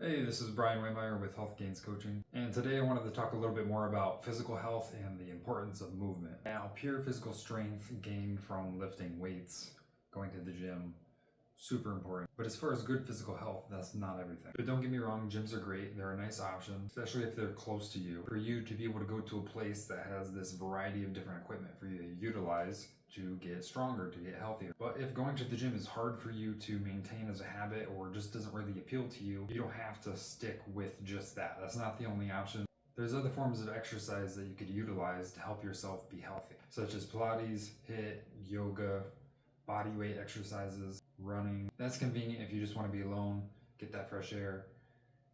Hey, this is Brian Waymeyer with Health Gains Coaching, and today I wanted to talk a little bit more about physical health and the importance of movement. Now, pure physical strength gained from lifting weights, going to the gym, super important. But as far as good physical health, that's not everything. But don't get me wrong, gyms are great. They're a nice option, especially if they're close to you. For you to be able to go to a place that has this variety of different equipment for you to utilize to get stronger, to get healthier. But if going to the gym is hard for you to maintain as a habit or just doesn't really appeal to you, you don't have to stick with just that. That's not the only option. There's other forms of exercise that you could utilize to help yourself be healthy, such as Pilates, HIIT, yoga, body weight exercises, running. That's convenient if you just want to be alone, get that fresh air.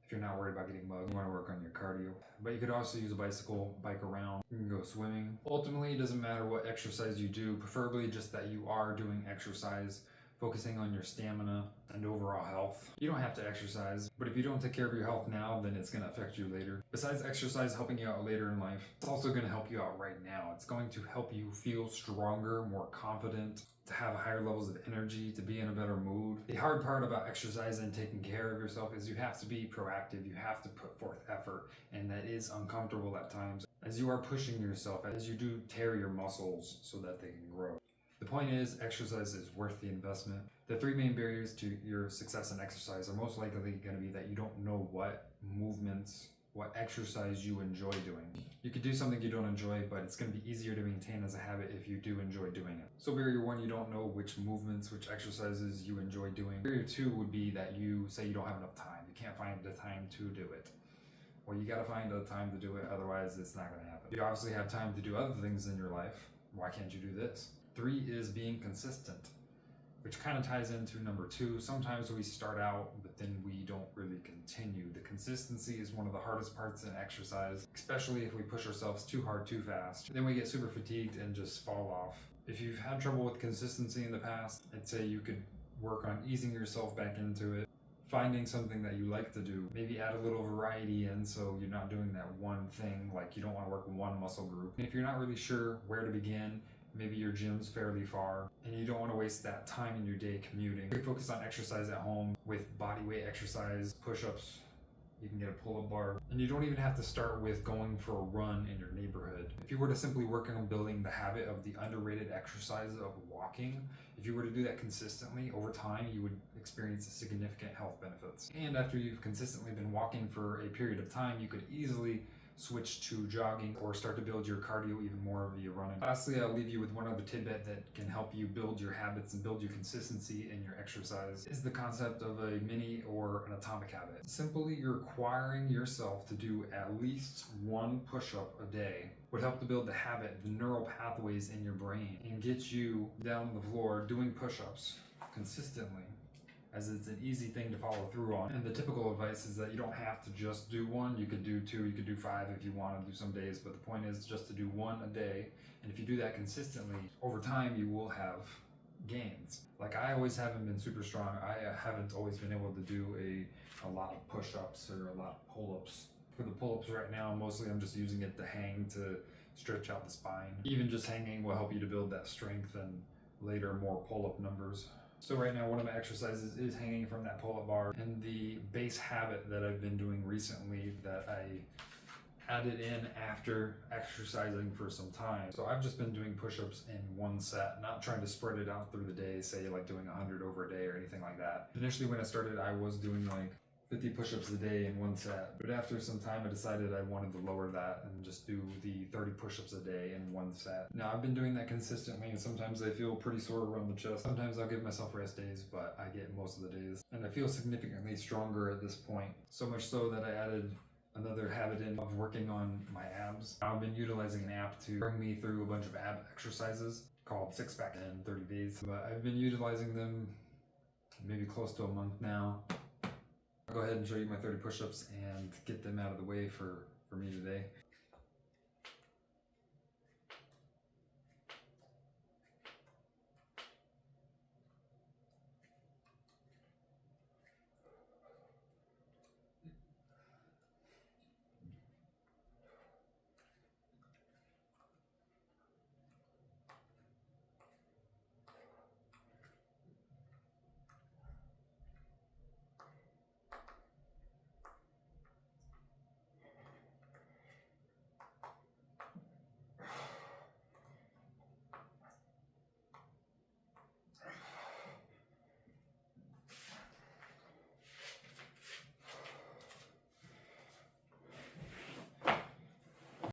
If you're not worried about getting mugged, you want to work on your cardio. But you could also use a bicycle, bike around, you can go swimming. Ultimately, it doesn't matter what exercise you do, preferably just that you are doing exercise, focusing on your stamina and overall health. You don't have to exercise, but if you don't take care of your health now, then it's going to affect you later. Besides exercise helping you out later in life, it's also going to help you out right now. It's going to help you feel stronger, more confident, to have higher levels of energy, to be in a better mood. The hard part about exercise and taking care of yourself is you have to be proactive, you have to put forth effort, and that is uncomfortable at times as you are pushing yourself, as you do tear your muscles so that they can grow. The point is, exercise is worth the investment. The three main barriers to your success in exercise are most likely going to be that you don't know what movements, what exercise you enjoy doing. You could do something you don't enjoy, but it's going to be easier to maintain as a habit if you do enjoy doing it. So barrier one, you don't know which movements, which exercises you enjoy doing. Barrier two would be that you say you don't have enough time. You can't find the time to do it. Well, you got to find the time to do it, otherwise it's not going to happen. You obviously have time to do other things in your life. Why can't you do this? Three is being consistent, which kind of ties into number two. Sometimes we start out, but then we don't really continue. The consistency is one of the hardest parts in exercise, especially if we push ourselves too hard, too fast. Then we get super fatigued and just fall off. If you've had trouble with consistency in the past, I'd say you could work on easing yourself back into it. Finding something that you like to do, maybe add a little variety in so you're not doing that one thing, like you don't want to work one muscle group. If you're not really sure where to begin, maybe your gym's fairly far and you don't want to waste that time in your day commuting, you focus on exercise at home with body weight exercise, push-ups. You can get a pull-up bar, and you don't even have to start with going for a run in your neighborhood. If you were to simply work on building the habit of the underrated exercise of walking, if you were to do that consistently over time, you would experience significant health benefits. And after you've consistently been walking for a period of time, you could easily switch to jogging or start to build your cardio even more via running. Lastly, I'll leave you with one other tidbit that can help you build your habits and build your consistency in your exercise is the concept of a mini or an atomic habit. Simply requiring yourself to do at least one push-up a day would help to build the habit, the neural pathways in your brain, and get you down the floor doing push-ups consistently, as it's an easy thing to follow through on. And the typical advice is that you don't have to just do one. You could do two, you could do five if you want to do some days, but the point is just to do one a day. And if you do that consistently, over time you will have gains. Like I always haven't been super strong. I haven't always been able to do a lot of push-ups or a lot of pull-ups. For the pull-ups right now, mostly I'm just using it to hang, to stretch out the spine. Even just hanging will help you to build that strength and later more pull-up numbers. So right now, one of my exercises is hanging from that pull-up bar, and the base habit that I've been doing recently that I added in after exercising for some time. So I've just been doing push-ups in one set, not trying to spread it out through the day, say like doing 100 over a day or anything like that. Initially when I started, I was doing like 50 push-ups a day in one set, but after some time I decided I wanted to lower that and just do the 30 push-ups a day in one set. Now I've been doing that consistently, and sometimes I feel pretty sore around the chest. Sometimes I'll give myself rest days, but I get most of the days, and I feel significantly stronger at this point. So much so that I added another habit in of working on my abs. I've been utilizing an app to bring me through a bunch of ab exercises called Six Pack in 30 days, but I've been utilizing them maybe close to a month now. I'll go ahead and show you my 30 push-ups and get them out of the way for me today.